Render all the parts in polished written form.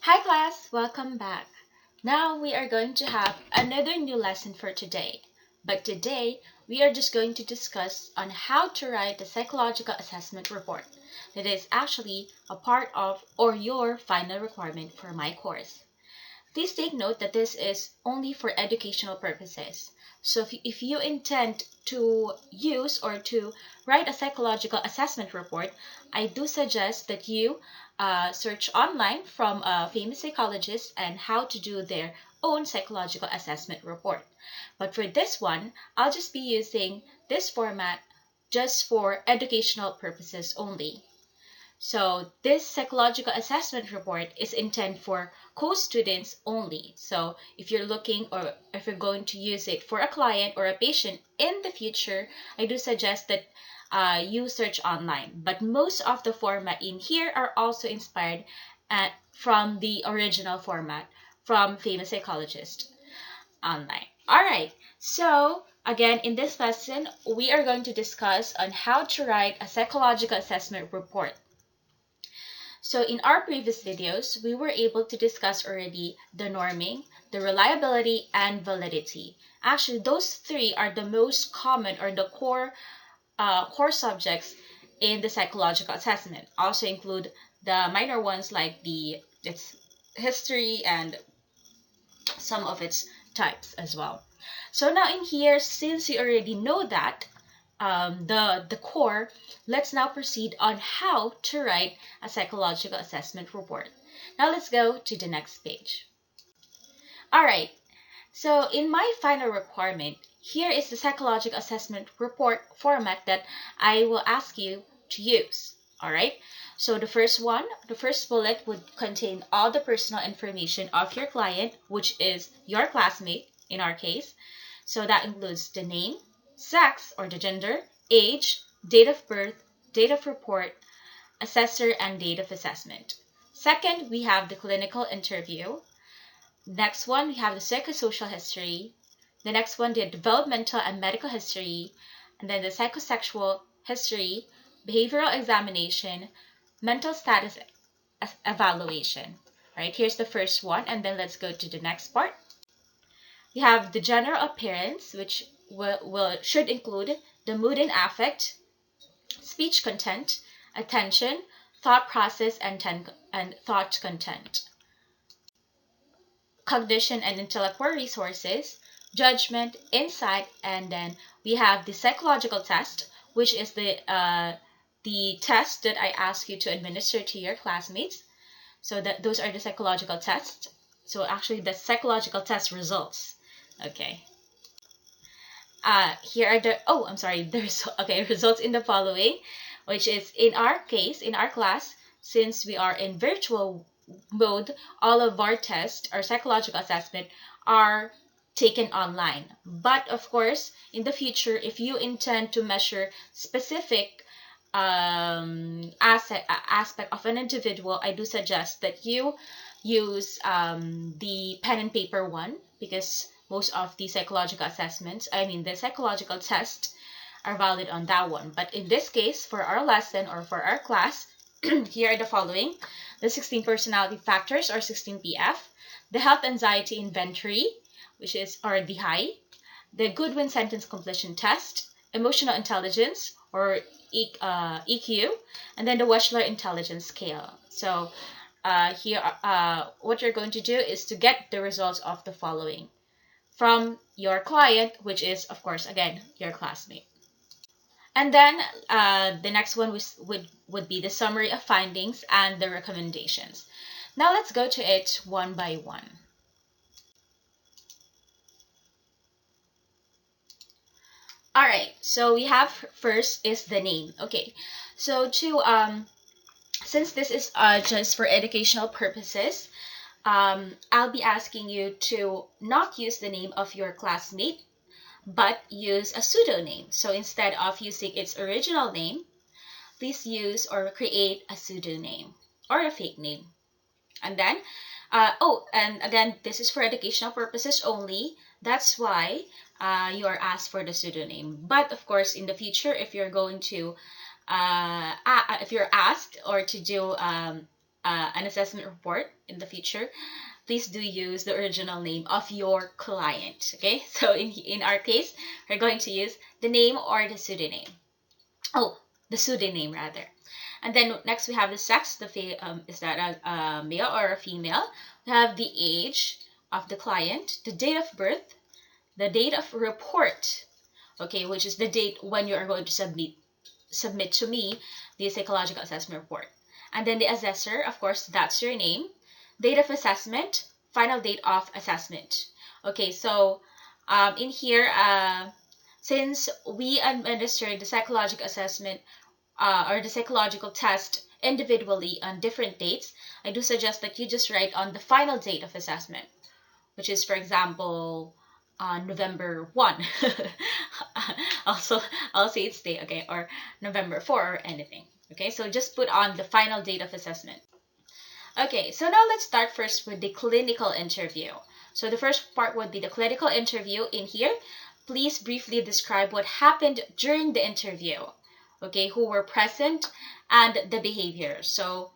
Hi class, welcome back. Now we are going to have another new lesson for today. But today we are just going to discuss on how to write a psychological assessment report that is actually a part of or your final requirement for my course. Please take note that this is only for educational purposes. So if you intend to use or to write a psychological assessment report, I do suggest that you search online from a famous psychologist and how to do their own psychological assessment report. But for this one, I'll just be using this format just for educational purposes only. So this psychological assessment report is intended for co-students only. So if you're looking or if you're going to use it for a client or a patient in the future, I do suggest that you search online. But most of the format in here are also inspired from the original format from famous psychologists online. All right. So again, in this lesson, we are going to discuss on how to write a psychological assessment report. So in our previous videos, we were able to discuss already the norming, the reliability, and validity. Actually, those three are the most common or the core subjects in the psychological assessment. Also include the minor ones like its history and some of its types as well. So now in here, since you already know that, the core, let's now proceed on how to write a psychological assessment report. Now let's go to the next page. All right, so in my final requirement, here is the psychological assessment report format that I will ask you to use. All right, so the first bullet would contain all the personal information of your client, which is your classmate in our case. So that includes the name, sex or the gender, age, date of birth, date of report, assessor, and date of assessment. Second, we have the clinical interview. Next one, we have the psychosocial history. The next one, the developmental and medical history. And then the psychosexual history, behavioral examination, mental status evaluation. All right, here's the first one, and then let's go to the next part. We have the general appearance, which should include the mood and affect, speech content, attention, thought process, and thought content, cognition and intellectual resources, judgment, insight, and then we have the psychological test, which is the test that I ask you to administer to your classmates. So that those are the psychological tests. So actually, the psychological test results. Okay. Here are the I'm sorry. There's results in the following, which is in our case, in our class, since we are in virtual mode, all of our tests or psychological assessment are taken online. But of course, in the future, if you intend to measure specific aspect of an individual, I do suggest that you use the pen and paper one, because most of the psychological assessments, the psychological tests are valid on that one. But in this case, for our lesson or for our class, here are the following: the 16 personality factors or 16PF, the health anxiety inventory, which is or the HI, the Goodwin sentence completion test, emotional intelligence or EQ, and then the Wechsler intelligence scale. So here, what you're going to do is to get the results of the following from your client, which is, of course, again, your classmate. And then the next one would be the summary of findings and the recommendations. Now let's go to it one by one. All right, so we have first is the name. Okay, so since this is just for educational purposes, I'll be asking you to not use the name of your classmate, but use a pseudonym. So instead of using its original name, please use or create a pseudonym or a fake name. And then, and again, this is for educational purposes only. That's why you are asked for the pseudonym. But of course, in the future, if you're going to, if you're asked or to do an assessment report in the future, please do use the original name of your client. Okay, so in our case, we're going to use the name or the pseudonym. Oh, the pseudonym rather. And then next we have the sex. Is that a male or a female? We have the age of the client, the date of birth, the date of report. Okay, which is the date when you are going to submit to me the psychological assessment report. And then the assessor, of course, that's your name. Date of assessment, final date of assessment. Okay, so in here, since we administered the psychological assessment or the psychological test individually on different dates, I do suggest that you just write on the final date of assessment, which is, for example, on November 1. Also, I'll say it's date, okay, or November 4 or anything. Okay, so just put on the final date of assessment. Okay, so now let's start first with the clinical interview. So the first part would be the clinical interview. In here, please briefly describe what happened during the interview. Okay, who were present and the behavior. So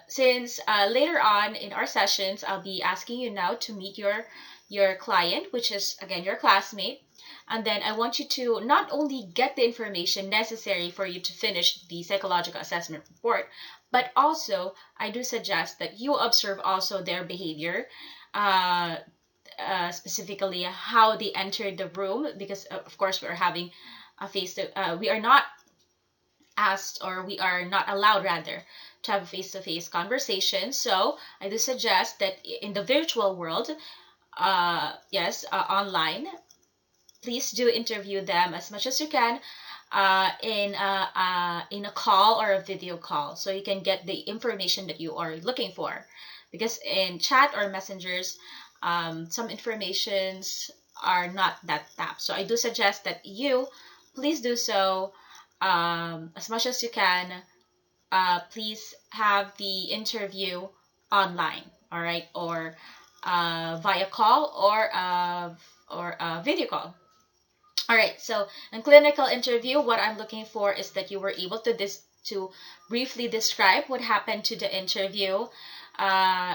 since later on in our sessions, I'll be asking you now to meet your client, which is again your classmate. And then I want you to not only get the information necessary for you to finish the psychological assessment report, but also I do suggest that you observe also their behavior, specifically how they entered the room, because of course we're having we are not asked, or we are not allowed rather, to have a face-to-face conversation. So I do suggest that in the virtual world, yes, online, please do interview them as much as you can in a call or a video call, so you can get the information that you are looking for. Because in chat or messengers, some informations are not that tapped. So I do suggest that you please do so as much as you can. Please have the interview online, all right, or via call or video call. All right, so in clinical interview, what I'm looking for is that you were able to briefly describe what happened to the interview, uh,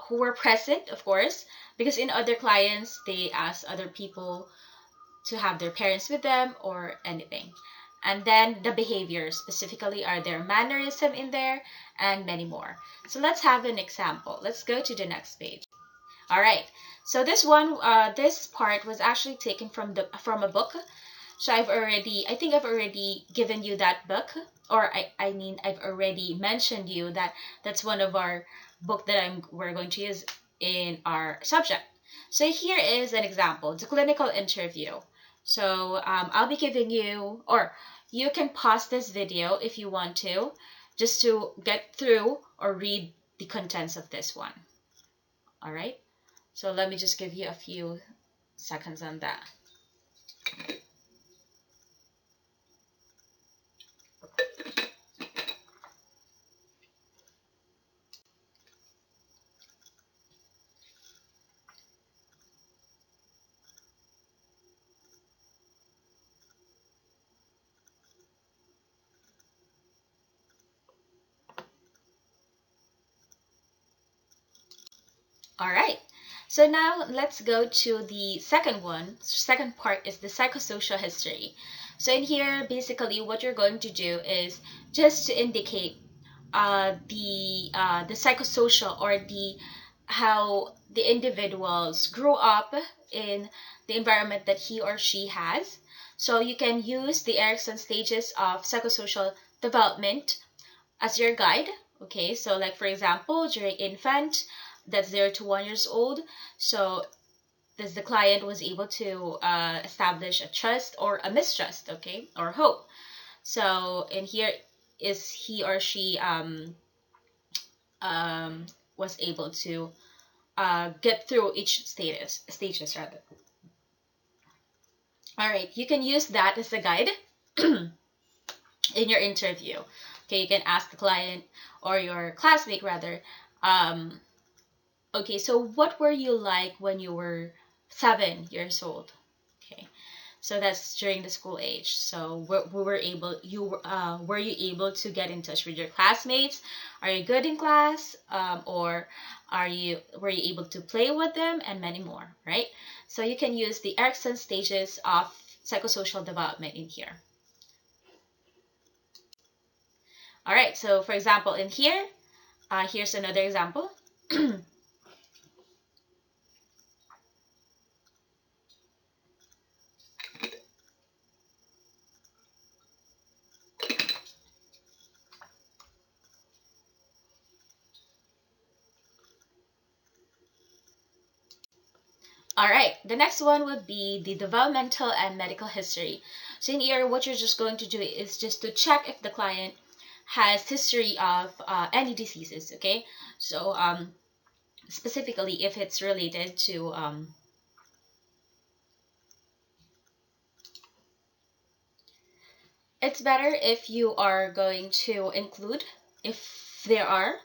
who were present, of course, because in other clients, they ask other people to have their parents with them or anything. And then the behavior, specifically, are there mannerism in there, and many more. So let's have an example. Let's go to the next page. All right. So this part was actually taken from a book. So I think I've already given you that book, or I mean, I've already mentioned you that that's one of our book that we're going to use in our subject. So here is an example, the clinical interview. So I'll be giving you, or you can pause this video if you want to, just to get through or read the contents of this one. All right. So let me just give you a few seconds on that. All right. So now let's go to the second one. Second part is the psychosocial history. So in here, basically what you're going to do is just to indicate the psychosocial, or the how the individuals grew up in the environment that he or she has. So you can use the Erikson stages of psychosocial development as your guide. Okay, so like for example, during infant, that's 0 to 1 years old. So this the client was able to establish a trust or a mistrust, okay, or hope. So in here is he or she um, was able to get through each stages rather. All right, you can use that as a guide in your interview. Okay, you can ask the client or your classmate rather, okay, so what were you like when you were 7 years old? Okay, So that's during the school age. So were you able to get in touch with your classmates? Are you good in class? Or were you able to play with them, and many more, right? So you can use the Erikson stages of psychosocial development in here. All right. So for example, in here, here's another example. All right, the next one would be the developmental and medical history. So in here, what you're just going to do is just to check if the client has history of any diseases, okay? So specifically if it's related to, it's better if you are going to include, if there are,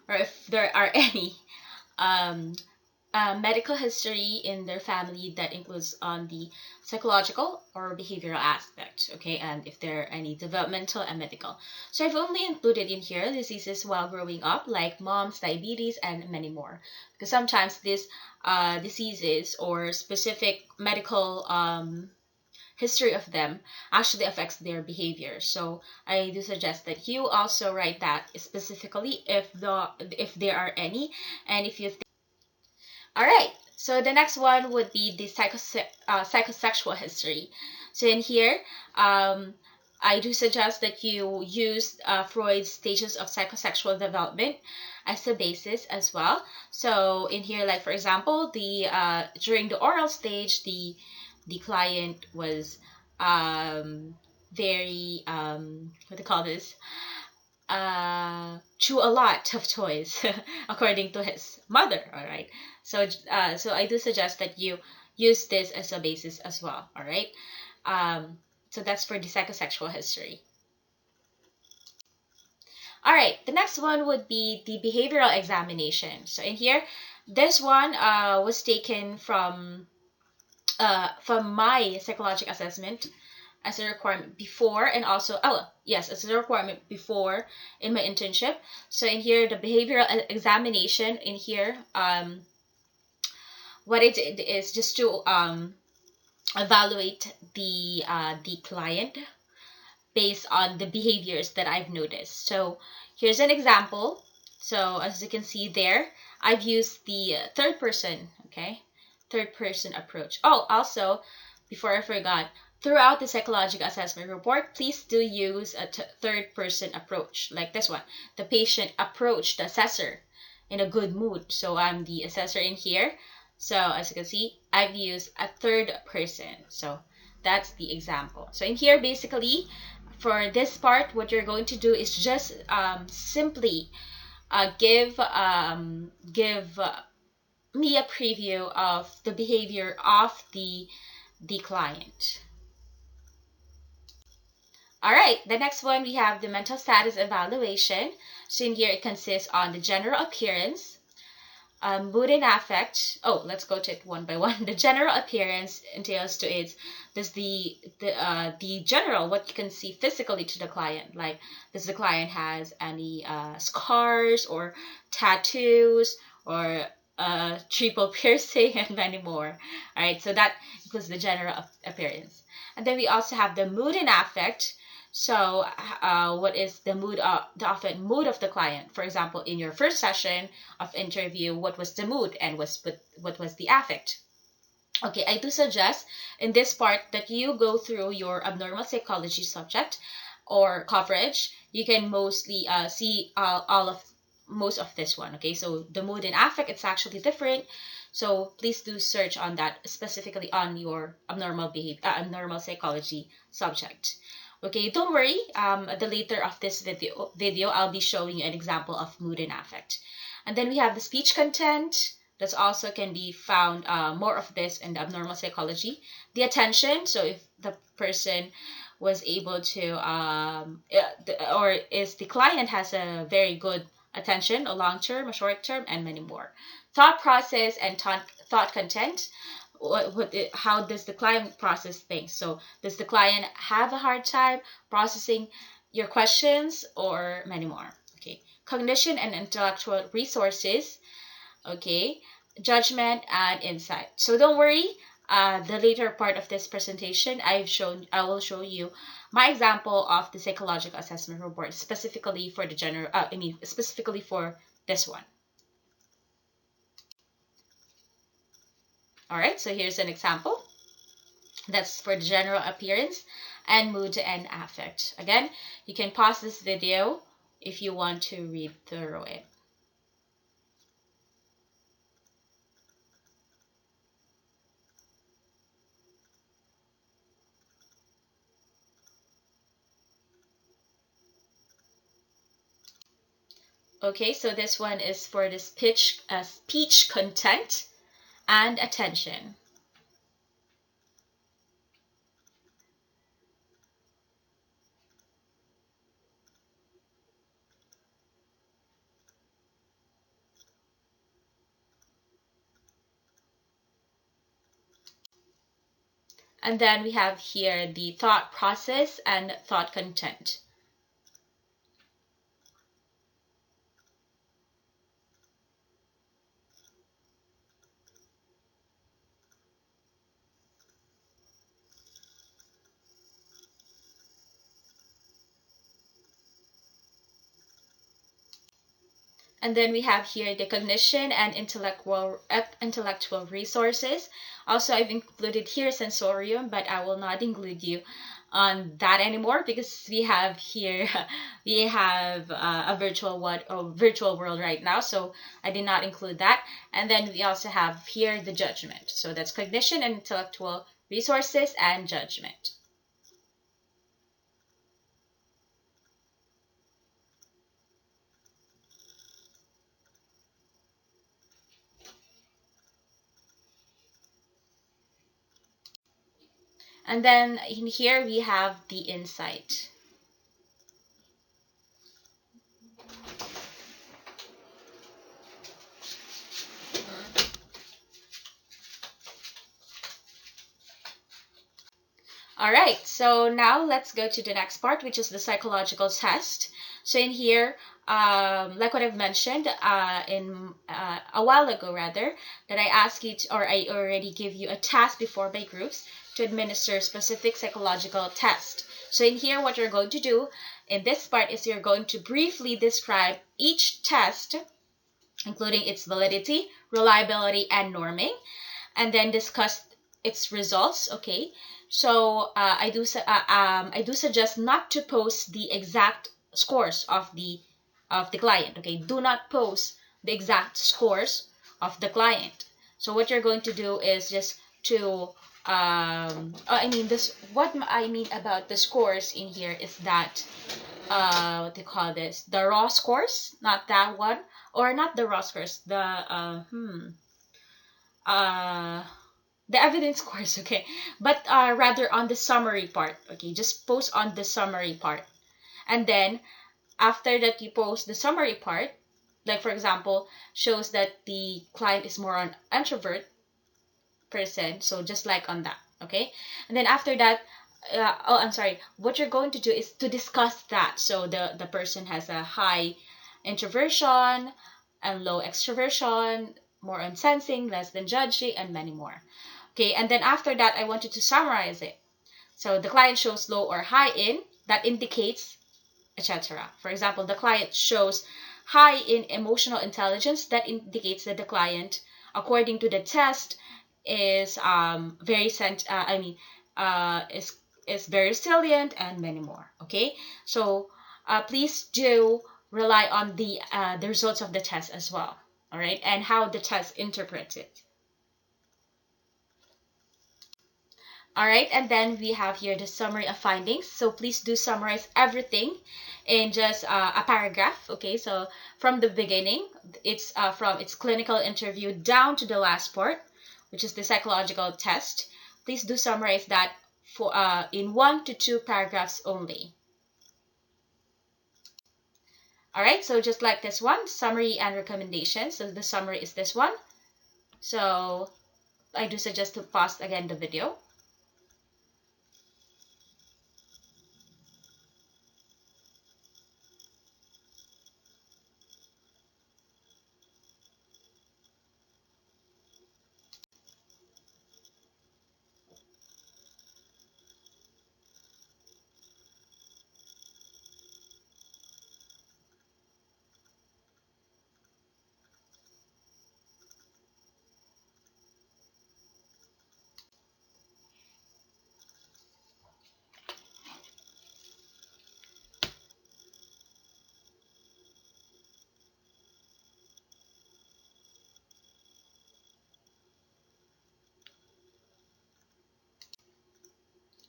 or if there are any, um, medical history in their family that includes on the psychological or behavioral aspect, okay, and if there are any developmental and medical. So I've only included in here diseases while growing up, like mom's diabetes and many more, because sometimes these diseases or specific medical history of them actually affects their behavior. So I do suggest that you also write that specifically if there are any, and if you all right, so the next one would be the psychosexual history. So in here, I do suggest that you use Freud's stages of psychosexual development as a basis as well. So in here, like for example, the during the oral stage, the client was very what do you call this? Chew a lot of toys according to his mother. All right, so I do suggest that you use this as a basis as well. All right, so that's for the psychosexual history. All right, the next one would be the behavioral examination. So in here, this one was taken from my psychological assessment as a requirement before, and also, oh yes, as a requirement before in my internship. So in here, the behavioral examination in here, what it did is just to evaluate the client based on the behaviors that I've noticed. So here's an example. So as you can see there, I've used the third person, okay, third person approach. Oh, also, before I forgot, throughout the psychological assessment report, please do use a third person approach, like this one. The patient approached the assessor in a good mood. So I'm the assessor in here. So as you can see, I've used a third person. So that's the example. So in here, basically, for this part, what you're going to do is just simply give me a preview of the behavior of the client. All right, the next one we have the mental status evaluation. So in here it consists on the general appearance, mood and affect. Oh, let's go to it one by one. The general appearance entails to it does the general, what you can see physically to the client, like does the client has any scars or tattoos or triple piercing and many more. All right, so that includes the general appearance. And then we also have the mood and affect. So, what is the mood, the often mood of the client? For example, in your first session of interview, what was the mood and what was the affect? Okay, I do suggest in this part that you go through your abnormal psychology subject or coverage. You can mostly see all of most of this one. Okay, so the mood and affect, it's actually different. So please do search on that specifically on your abnormal psychology subject. Okay, don't worry. At the later of this video, I'll be showing you an example of mood and affect. And then we have the speech content. That also can be found more of this in the abnormal psychology. The attention. So if the person was able to, or is the client has a very good attention, a long term, a short term, and many more. Thought process and thought content. how does the client process things. So does the client have a hard time processing your questions, or many more? Okay, cognition and intellectual resources. Okay, judgment and insight. So don't worry, the later part of this presentation, I will show you my example of the psychological assessment report specifically for the general, specifically for this one. All right, so here's an example. That's for the general appearance and mood and affect. Again, you can pause this video if you want to read through it. Okay, so this one is for the speech content and attention. And then we have here the thought process and thought content. And then we have here the cognition and intellectual resources. Also, I've included here sensorium, but I will not include you on that anymore because we have here we have a virtual world right now, so I did not include that. And then we also have here the judgment. So that's cognition and intellectual resources and judgment. And then in here we have the insight. All right, so now let's go to the next part, which is the psychological test. So in here, like what I've mentioned in a while ago, rather, that I asked you to, or I already give you a task before by groups to administer specific psychological test. So in here, what you're going to do in this part is you're going to briefly describe each test, including its validity, reliability, and norming, and then discuss its results. Okay, so I do suggest not to post the exact scores of the client. Okay, do not post the exact scores of the client. So what you're going to do is just to what I mean about the scores in here is that what they call this, the raw scores, not that one, or not the raw scores, uh the evidence scores. Okay, but rather on the summary part. Okay, just post on the summary part, and then after that you post the summary part, like for example shows that the client is more an introvert person, so just like on that. Okay, and then after that, oh, I'm sorry, what you're going to do is to discuss that. So the person has a high introversion and low extroversion, more on sensing, less than judging, and many more. Okay, and then after that I want you to summarize it. So the client shows low or high in, that indicates, etc. For example, the client shows high in emotional intelligence, that indicates that the client, according to the test, is very is very resilient, and many more. Okay, so please do rely on the results of the test as well. All right, and how the test interprets it. All right, and then we have here the summary of findings. So please do summarize everything in just a paragraph. Okay, so from the beginning, it's from its clinical interview down to the last part, which is the psychological test. Please do summarize that for in 1 to 2 paragraphs only. All right, so just like this one, summary and recommendation. So the summary is this one. So I do suggest to pause again the video.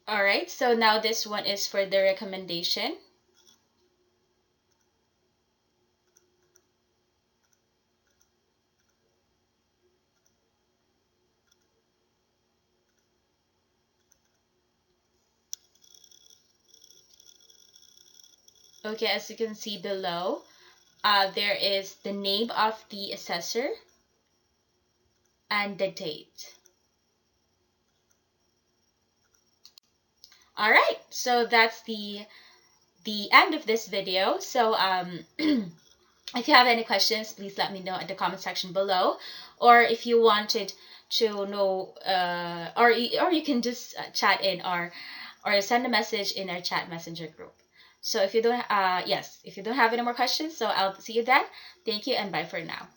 All right, so now this one is for the recommendation. Okay, as you can see below, there is the name of the assessor and the date. All right, so that's the end of this video. So if you have any questions, please let me know in the comment section below. Or if you wanted to know, or you can just chat in or send a message in our chat messenger group. So if you don't, yes, if you don't have any more questions, so I'll see you then. Thank you and bye for now.